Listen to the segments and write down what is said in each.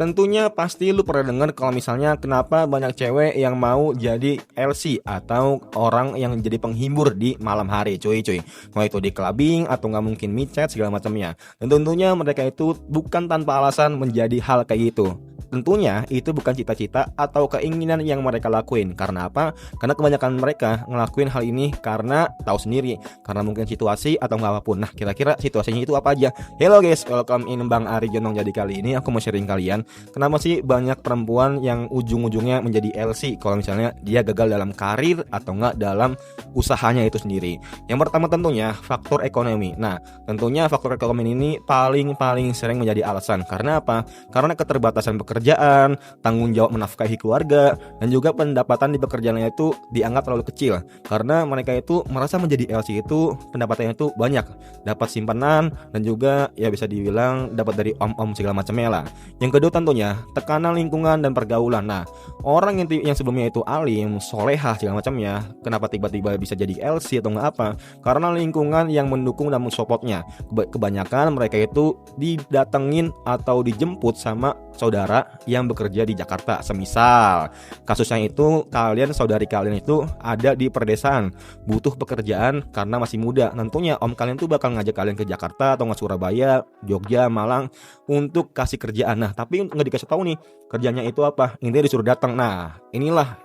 Tentunya pasti lu pernah dengar kalau misalnya kenapa banyak cewek yang mau jadi LC atau orang yang jadi penghibur di malam hari, cuy. Mau itu di clubbing atau nggak mungkin micet segala macamnya. Dan tentunya mereka itu bukan tanpa alasan menjadi hal kayak gitu. Tentunya itu bukan cita-cita atau keinginan yang mereka lakuin. Karena apa? Karena kebanyakan mereka ngelakuin hal ini karena tahu sendiri, karena mungkin situasi atau nggak apapun. Nah, kira-kira situasinya itu apa aja? Hello guys, welcome in Bang Ari Jonong. Jadi kali ini aku mau sharing kalian, kenapa sih banyak perempuan yang ujung-ujungnya menjadi LC kalau misalnya dia gagal dalam karir atau nggak dalam usahanya itu sendiri. Yang pertama tentunya faktor ekonomi. Nah, tentunya faktor ekonomi ini paling sering menjadi alasan. Karena apa? Karena keterbatasan pekerjaan, tanggung jawab menafkahi keluarga, dan juga pendapatan di pekerjaannya itu dianggap terlalu kecil. Karena mereka itu merasa menjadi LC itu pendapatannya itu banyak, dapat simpanan, dan juga ya bisa dibilang dapat dari om-om segala macamnya lah. Yang kedua tentunya tekanan lingkungan dan pergaulan. Nah, orang yang sebelumnya itu alim, solehah segala macamnya, kenapa tiba-tiba bisa jadi LC atau nggak apa? Karena lingkungan yang mendukung dan mensupportnya. Kebanyakan mereka itu didatengin atau dijemput sama saudara yang bekerja di Jakarta. Semisal kasusnya itu saudari kalian itu ada di perdesaan, butuh pekerjaan karena masih muda. Tentunya om kalian tuh bakal ngajak kalian ke Jakarta atau nggak Surabaya, Jogja, Malang untuk kasih kerjaan. Nah, tapi nggak dikasih tahu nih kerjanya itu apa. Intinya disuruh datang. Nah, inilah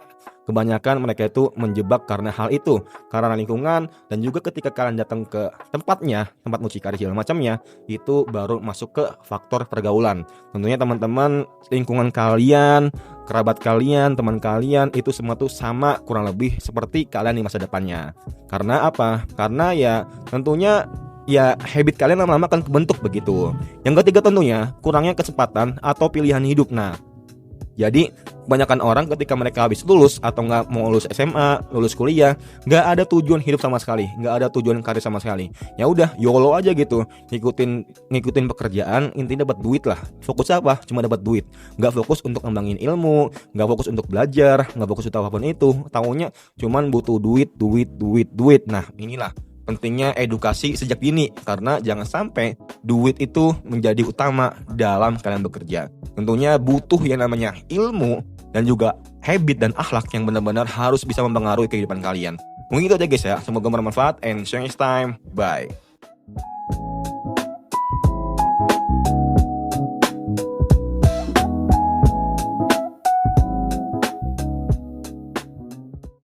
kebanyakan mereka itu menjebak karena hal itu, karena lingkungan, dan juga ketika kalian datang ke tempatnya, tempat mucikari segala macamnya, itu baru masuk ke faktor pergaulan. Tentunya teman-teman, lingkungan kalian, kerabat kalian, teman kalian itu semua tuh sama kurang lebih seperti kalian di masa depannya. Karena apa? Karena ya tentunya ya habit kalian lama-lama akan kebentuk begitu. Yang ketiga tentunya kurangnya kesempatan atau pilihan hidup. Nah, jadi kebanyakan orang ketika mereka habis lulus atau nggak mau lulus SMA, lulus kuliah, nggak ada tujuan hidup sama sekali, nggak ada tujuan karir sama sekali. Ya udah, YOLO aja gitu, ngikutin pekerjaan, intinya dapat duit lah. Fokus apa? Cuma dapat duit. Nggak fokus untuk ngembangin ilmu, nggak fokus untuk belajar, nggak fokus untuk apapun itu. Taunya cuman butuh duit. Nah, inilah pentingnya edukasi sejak dini, karena jangan sampai duit itu menjadi utama dalam kalian bekerja. Tentunya butuh yang namanya ilmu dan juga habit dan akhlak yang benar-benar harus bisa mempengaruhi kehidupan kalian. Mungkin itu aja guys ya, semoga bermanfaat and see you next time. Bye.